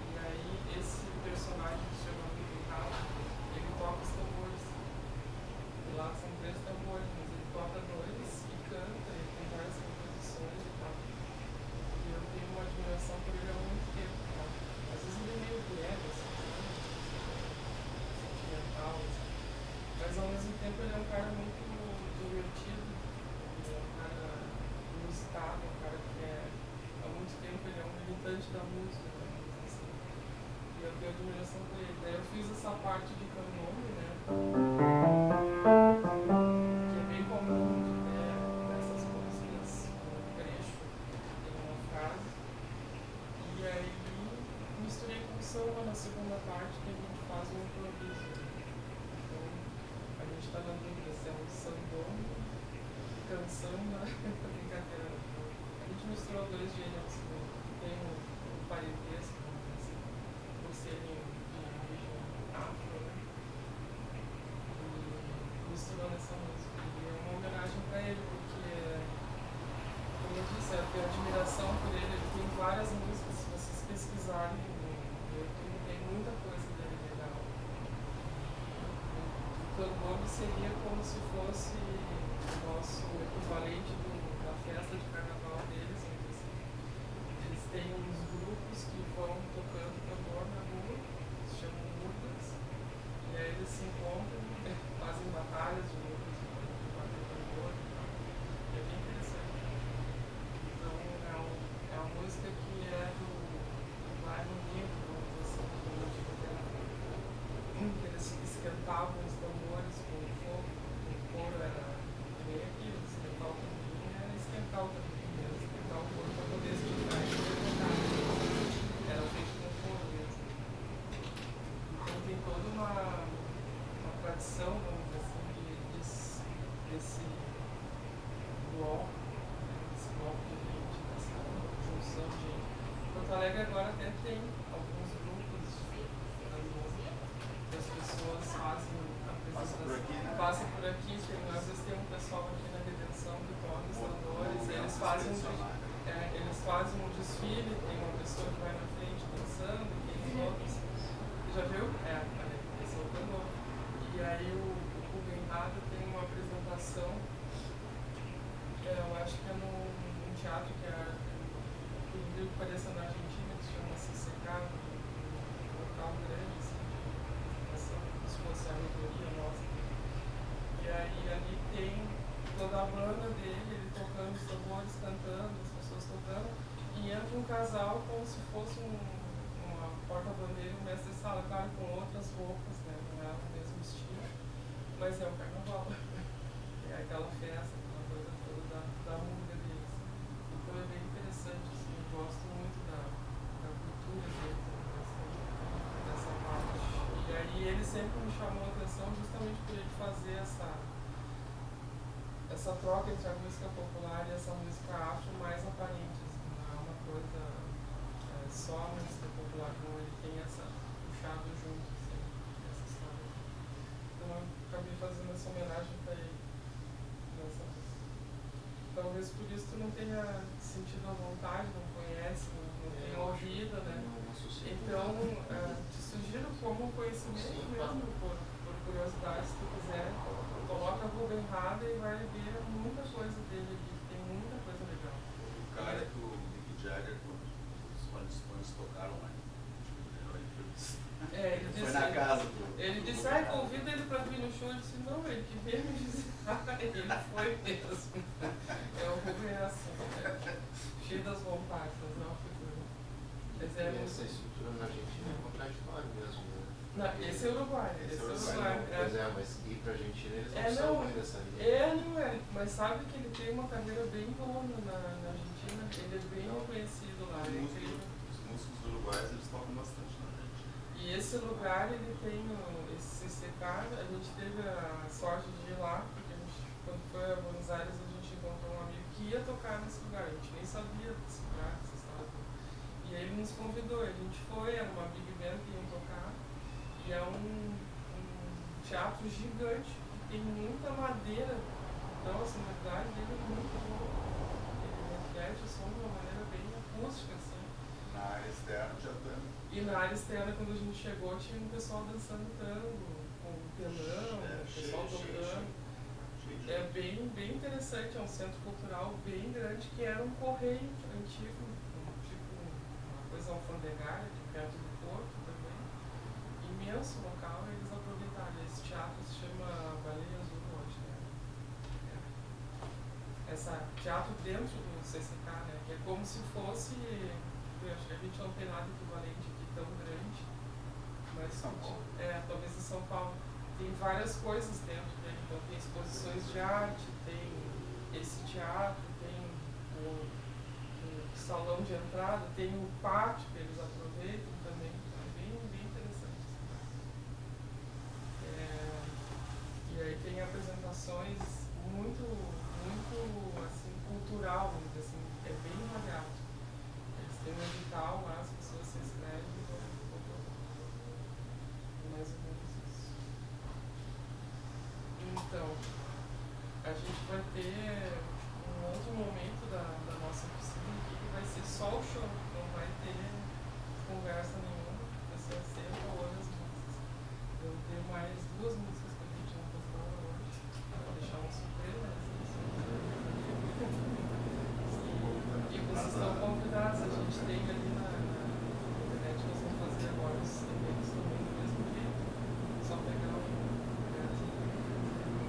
E aí esse personagem que se chama Vitor Ralo, ele toca os tambores. E lá são 3 tambores, mas ele toca 2 e canta, ele tem várias composições e tal. E eu tenho uma admiração por ele há muito tempo, tá? Às vezes ele é meio breve, assim, sabe? Sentimental, assim. Mas ao mesmo tempo ele é um cara muito do introvertido, ele é um cara inusitado, um cara que há muito tempo ele é um militante da música, né, assim, e eu tenho admiração por ele. Daí eu fiz essa parte de candomblé, né, que é bem comum de ter nessas músicas, um trecho, tem uma frase, e aí misturei com samba na segunda parte, que a gente faz um improviso. Então, a gente está na dúvida se é um sambone, canção, na brincadeira. A gente misturou dois gêneros, né? Tem um parentesco, assim, por serem de origem afro, né? E misturou nessa música. E é uma homenagem para ele, porque, como eu disse, eu tenho admiração por ele. Ele tem várias músicas, se vocês pesquisarem no YouTube, tem muita coisa dele legal. O candomblé seria como se fosse o nosso equivalente da festa de carnaval deles, onde assim, eles têm uns grupos que vão tocando tambor na rua, se chamam murgas, e aí eles se encontram, fazem batalhas de murgas, de bater tambor e tal. E é bem interessante. Então é uma música que é do bairro negro, vamos dizer assim, do antigo teatro, que eles esquentavam os tambores com fogo, o couro era bem aquilo, esquentar o tamborim era esquentar o tamborim mesmo, esquentar o couro para poder esquentar e poder tocar. Era feito com fogo mesmo. Então tem toda uma tradição, vamos dizer assim, desse bloco, né, desse bloco de gente, dessa junção de gente. Porto Alegre agora até tem alguns grupos das pessoas fazem apresentações. Passa por aqui, às vezes tem um pessoal aqui na Redenção que toca os tambores, eles fazem um desfile, tem uma pessoa que vai na frente dançando, e tem os outros. Você já viu? Esse é o tambor. E aí o Rubem Rada tem uma apresentação, eu acho que é num teatro que é por incrível que pareça na Argentina, que se chama CCK, um local grande, assim, de apresentação, como se fosse a reitoria nossa. E aí ali tem toda a banda dele, ele tocando os tambores, cantando, as pessoas tocando, e entra um casal como se fosse uma porta-bandeira, um mestre-sala, claro, com outras roupas, né, não é o mesmo estilo, mas é o carnaval. É aquela festa, aquela coisa toda da música deles. Então é bem interessante, assim, eu gosto muito da cultura deles, dessa parte. E aí ele sempre me chamou a atenção justamente por ele fazer essa troca entre a música popular e essa música afro mais aparente, assim, não é uma coisa só a música popular, não, ele tem essa puxado junto, assim, essa história. Então eu acabei fazendo essa homenagem para ele. Talvez por isso tu não tenha sentido a vontade, não conhece, não tenha ouvido, né? Então, te sugiro como conhecimento mesmo, por curiosidade, se tu quiser, coloca Rubem Rada e vai ver muita coisa dele aqui, tem muita coisa legal. O cara que o Mick Jagger, quando os fãs tocaram lá, ele foi na casa do... Ele disse, convida ele para vir no show, eu disse, não, ele que veio me visitar, ele foi mesmo. O Rubem é assim, cheio das vontades, mas não figura. Essa estrutura na Argentina é contraditória mesmo, né? Não, esse é Uruguai, Pois mas ir pra Argentina eles não são muito dessa linha. Mas sabe que ele tem uma carreira bem boa na Argentina, ele é bem conhecido lá. Os músicos uruguaios, eles tocam bastante na Argentina. E esse lugar, ele tem, esse CCK, a gente teve a sorte de ir lá, porque a gente, quando foi a Buenos Aires, a gente encontrou um amigo que ia tocar nesse lugar, a gente nem sabia desse lugar, dessa história. E aí ele nos convidou, a gente foi, era uma big band que iam tocar, e é um teatro gigante, tem muita madeira, então a sonoridade dele é muito boa. Ele reflete o som de uma maneira bem acústica, assim. Na área externa já tem. E na área externa, quando a gente chegou, tinha um pessoal dançando tango, com telão, o pessoal tocando. É bem interessante, é um centro cultural bem grande, que era um correio antigo, tipo uma coisa alfandegária, de perto do porto também. Imenso local, e eles aproveitaram. Esse teatro se chama Baleia Azul, hoje, né? essa teatro dentro do CCK, né? Que é como se fosse, eu acho que a gente não tem nada equivalente aqui tão grande, mas São Paulo. Talvez em São Paulo tem várias coisas dentro dele, então tem exposições de arte, tem esse teatro, tem o salão de entrada, tem o pátio que eles aproveitam também, então é bem interessante. E aí tem apresentações muito assim, cultural, vamos dizer assim, é bem variado. Eles têm um edital lá, as pessoas se inscrevem e vão mais ou menos isso. Então, a gente vai ter um outro momento da nossa oficina aqui que vai ser só o show, não vai ter conversa nenhuma, vai ser sempre ou as músicas. Eu vou ter mais 2 músicas que a gente não tocou hoje, para deixar uma surpresa. E vocês estão convidados, a gente tem ali na internet, nós vamos fazer agora os eventos também do mesmo jeito, só pegar o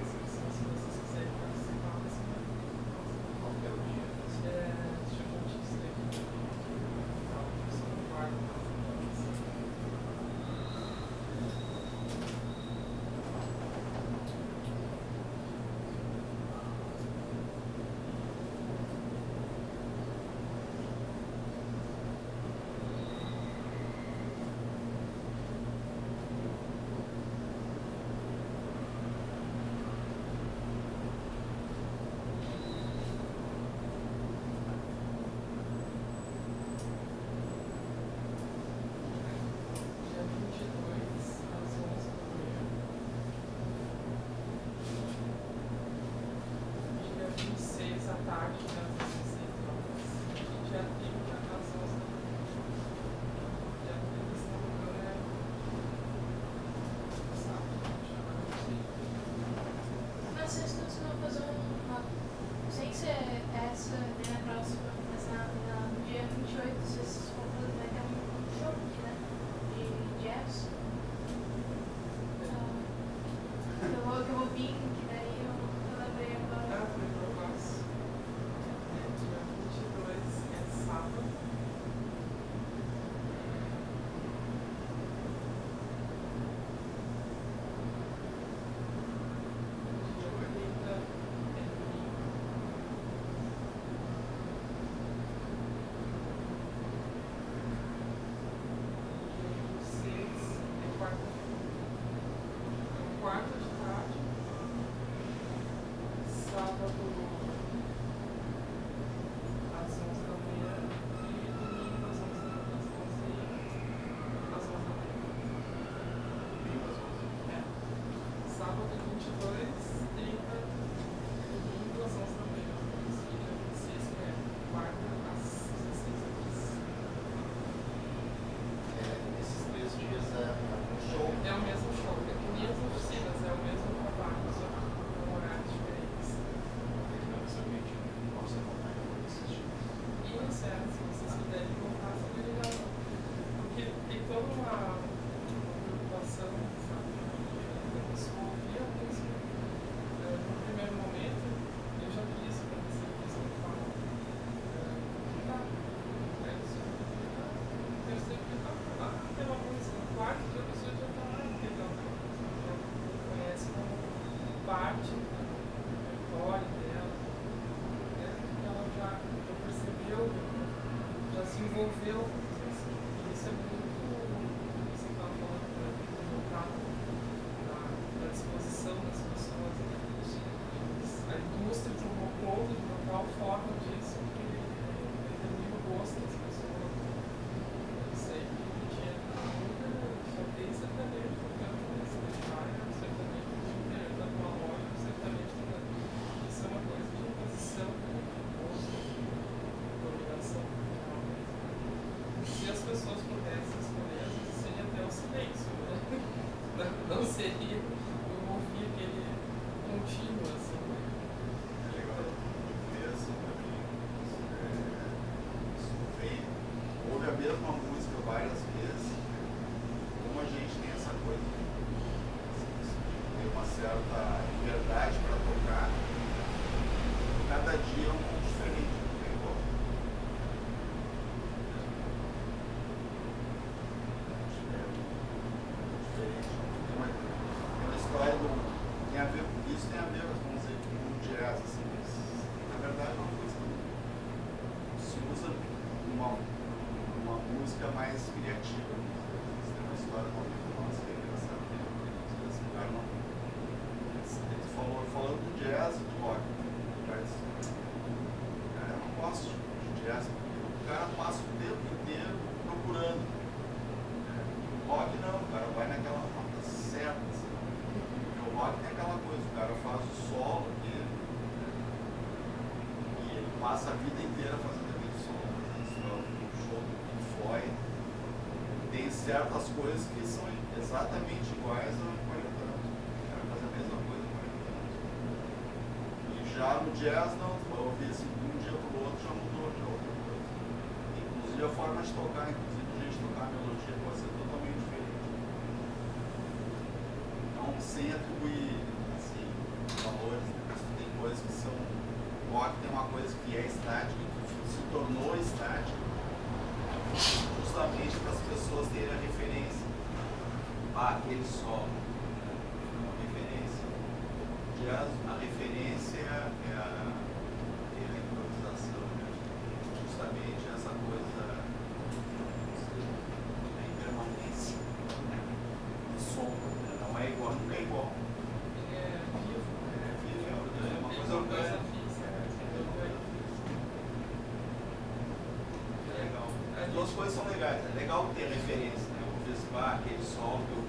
se vocês quiserem participar desse momento. Qual que é o dia? Deixa eu te dizer aqui. Só no quarto. Dia 22, às 11 da manhã. Dia 26 à tarde, às 16 horas. E dia 30, às 11 da manhã. Dia 30, se não me engano, é sábado, agora não sei. Na sexta você vai fazer uma. Sem ser essa nem a próxima, mas no dia 28 vocês vão fazer, vai ter um show aqui, né? De jazz. Que eu vou vir, que daí eu lembrei agora. Foi pro passo. Dia 22 é sábado. Dia 30 é domingo. Dia 26 é quarta-feira. Então, quarta de tarde. Sábado às 11 da manhã e domingo às 11 da manhã. Sábado 22, 30, domingo às 11 da manhã. E dia 26, que é quarta, às 16 horas. Esses 3 dias é um show. É o mesmo show, é que nem as oficinas, é o mesmo trabalho, só que com horários diferentes. Não necessariamente posso acompanhar por esses dias. Isso é, se vocês puderem voltar, seria legal. Porque tem toda uma preocupação, sabe, da pessoa ouvir a música. No primeiro momento, eu já vi isso acontecer, por isso que eu falo. Tá, é isso. Terceiro dia, pela música. No quarto dia, a pessoa já está lá, entendeu? Já conhece como parte do repertório dela, né? Ela já percebeu, já se envolveu, vamos dizer assim. E isso é muito, você estava falando, do contato, da disposição das pessoas. A indústria tomou conta de uma tal forma disso que determina o gosto das pessoas. Eu sei que no dia só tem sertanejo tocando nesse festival, sertanejo no dia inteiro, tá numa loja, sertanejo tocando. Isso é uma coisa de imposição, né? De gosto, de dominação cultural. Se as pessoas pudessem cada dia é um pouco diferente, não é igual. Diferente. Tem uma história tem a ver, isso tem a ver, vamos dizer, com o jazz, assim, mas, na verdade é uma coisa que se usa uma música mais criativa. Tem uma história da nossa que é engraçada, esse cara não. Ele falando do jazz e do rock. Cara, eu não gosto de jazz, porque o cara passa o tempo inteiro procurando. O rock não, o cara vai naquela nota certa. Assim. Porque o rock tem aquela coisa, o cara faz o solo dele, e ele passa a vida inteira fazendo aquele solo. Um show do Pink Floyd tem certas coisas que são exatamente iguais a 40 anos. O cara faz a mesma coisa há 40 anos. E já no jazz não, tu vai ouvir assim, de um dia para o outro já mudou, já é outra coisa. Inclusive a forma de tocar, inclusive a gente tocar a melodia pode ser totalmente diferente. Então, sem atribuir assim, valores, né? Tem coisas que são. O rock tem uma coisa que é estática, que se tornou estática, justamente para as pessoas terem a referência. Aquele solo, né? Uma referência. Jazz, a referência é a improvisação, né? Justamente essa coisa da impermanência do som, né? Não é igual, nunca é igual. É vivo. É uma coisa Coisa orgânica. fixa. É legal. As duas coisas são legais. É legal ter referência, né? Eu vou ver aquele solo que eu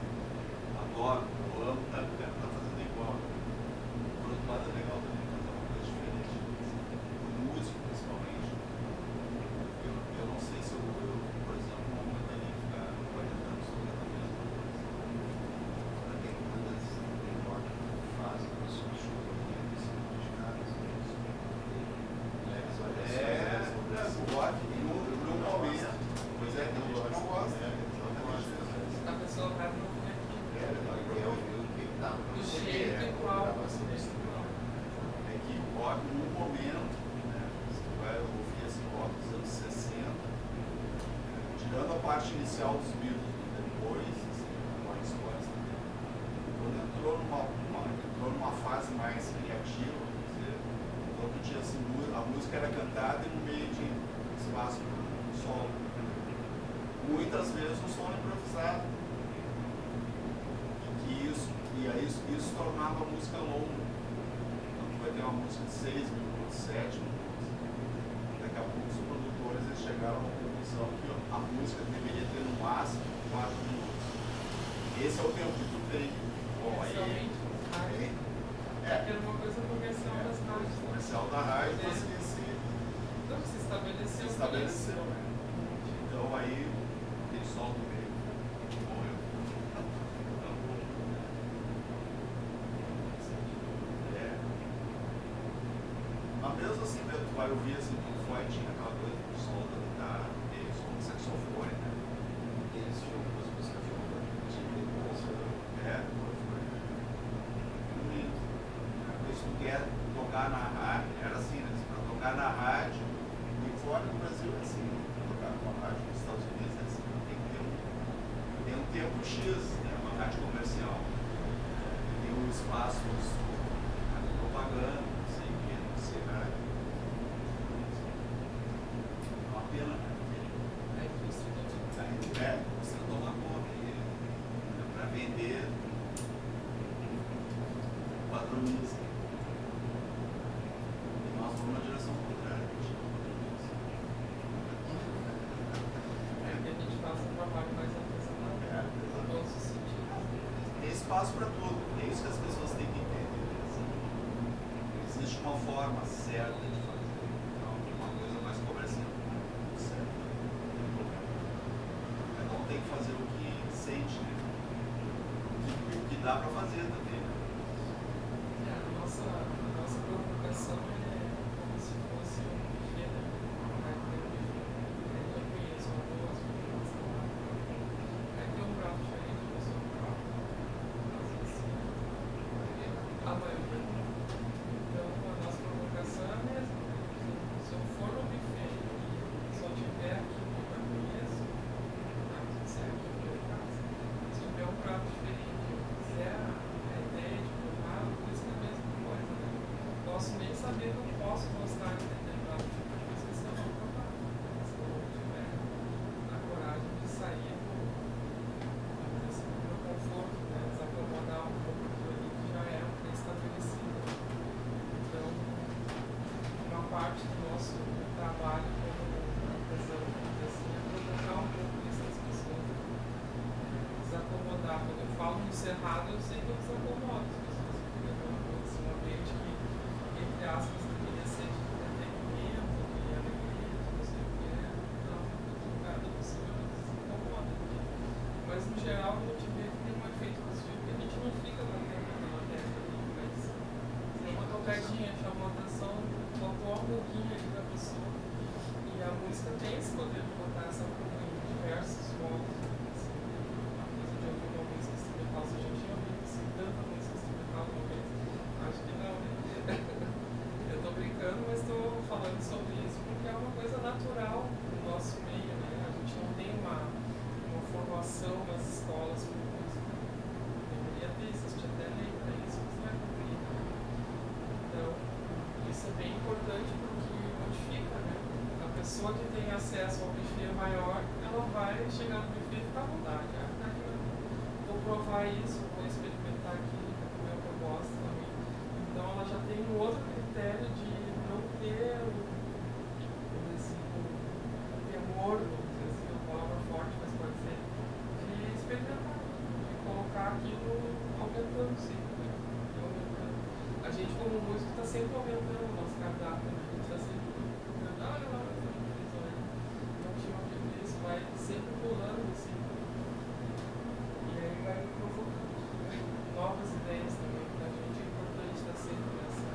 adoro, eu amo, tá fazendo igual. Por outro lado é legal também fazer uma coisa diferente. Músico, principalmente. Eu não sei se eu, por exemplo, não aguentaria ficar 40 anos tocando a mesma coisa. Tem bandas tem rock que fazem isso, show de caras, O rock, no momento, pois é, tem gente que não gosta. A pessoa vai pro do jeito igual. É que o rock, no momento, né, você vai ouvir esse rock dos anos 60, tirando a parte inicial dos Beatles, depois, assim, uma história também. Quando entrou numa fase mais criativa, quer dizer, quando tinha assim, a música era cantada e no meio tinha espaço para um solo. Muitas vezes um solo improvisado. E aí isso tornava a música longa. Então tu vai ter uma música de 6 minutos, 7 minutos. Daqui a pouco os produtores eles chegaram à conclusão que a música deveria ter no máximo 4 minutos. Esse é o tempo que tu tem. Bom, Especialmente aí. era uma coisa comercial das rádios. O comercial da rádio Então se estabeleceu. se estabeleceu, né? Então aí ele solta o meio. Morreu. Mas mesmo assim, tu vai ouvir assim, Pink Floyd tinha aquela coisa do som da guitarra, o som do saxofone, né? Eles tinham umas músicas de onda, depois foi Bonito. Se tu quer tocar na rádio, era assim, né? Para tocar na rádio, e fora do Brasil é assim, né? Para tocar numa rádio nos Estados Unidos é assim, tem um tempo X, né? Uma rádio comercial. Tem um espaço, rádio propaganda, não sei o que, não sei rádio. É uma pena, né? A indústria Você toma conta para vender padroniza. E nós vamos na direção contrária. é que a gente faça um trabalho mais artesanal. Em todos os sentidos. Tem espaço para tudo. É isso que as pessoas têm que entender. Assim. Existe uma forma certa de fazer. Então, uma coisa mais comercial. Certo? Cada um tem que fazer o que sente, né? O que dá para fazer também. Né? A nossa provocação é como se fosse um buffet, né? Eu conheço arroz, conheço salada. Aí tem um prato diferente, a pessoa prova. Às vezes, a maioria não. Então, a nossa provocação é a mesma. posso nem saber que eu posso gostar de determinado tipo de música se eu não provar. Se eu não tiver a coragem de sair do meu conforto, né? Desacomodar um pouco aquilo ali que já é pré-estabelecido. Então, uma parte do nosso trabalho como artesão, assim, é provocar um pouco isso nas pessoas. Desacomodar. Quando eu falo no cerrado, eu sei que eu desacomodo as pessoas. Um ambiente que, entre aspas, deveria ser de entretenimento, de alegria, de não sei o que, não, cada pessoa se incomoda. Mas, no geral, a gente vê que tem um efeito positivo, porque a gente não fica na testa ali, mas se uma tocadinha chamou a atenção, botou uma ruguinha ali da pessoa, e a música tem esse poder de botar essa ruga em diversos modos. Assim, a coisa de ouvir uma música instrumental, se a gente tinha ouvido assim, tanta música instrumental uma vez, acho que não, né? Eu estou brincando, mas estou falando sobre isso porque é uma coisa natural no nosso meio, né? A gente não tem uma formação nas escolas com música. Deveria ter, existe até lei para isso, mas não é cumprida. Então, isso é bem importante porque modifica, né? A pessoa que tem acesso ao buffet maior, ela vai chegar no buffet e ficar à vontade. Ah, tá aqui, vou provar isso, vou experimentar aquilo, vou comer o que eu gosto também. Então ela já tem um outro critério de não ter assim, o temor, vamos dizer assim, uma palavra forte, mas pode ser, de experimentar, de colocar aquilo aumentando sempre, né? Aumentando. A gente como músico está sempre aumentando o nosso cardápio, né? A gente está sempre procurando, não tinha ouvido isso, vai sempre pulando assim, e aí vai provocando novas ideias também pra gente. É importante estar sempre nessa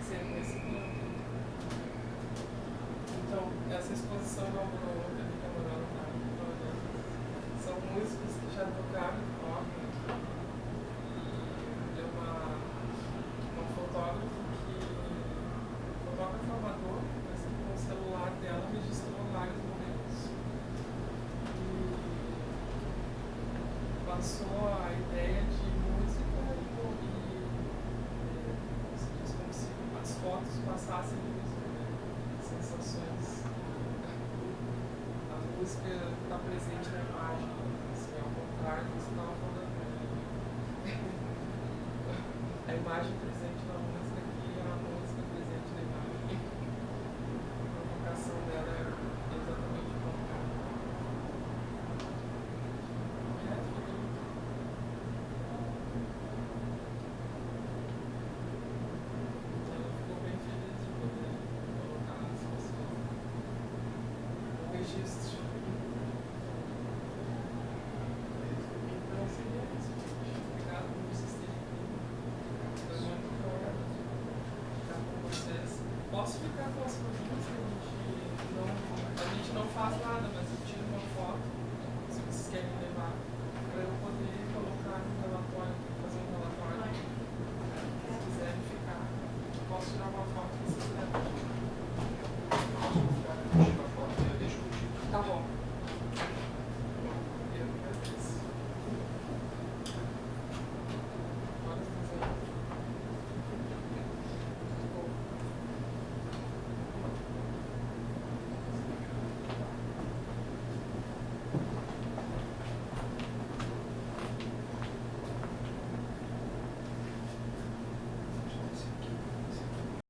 sempre nesse plano. Então, essa exposição do Amor Ontem ali que a Morana está trabalhando são músicos que já tocaram em rock, e é uma fotógrafa fotógrafo amador, mas que com o celular dela registrou vários momentos e passou a ideia de música e como se as fotos passassem música, né? Sensações. A música está presente na imagem, assim, ao contrário do que você estava falando. A imagem presente na música e a música presente na imagem. A provocação dela é exatamente o contrário. Registro. Então seria isso, gente. Obrigado por vocês terem vindo. Foi muito bom ficar com vocês. Posso ficar com as coisinhas que a gente não faz nada, mas eu tiro uma foto, se vocês querem levar, para eu poder colocar no relatório.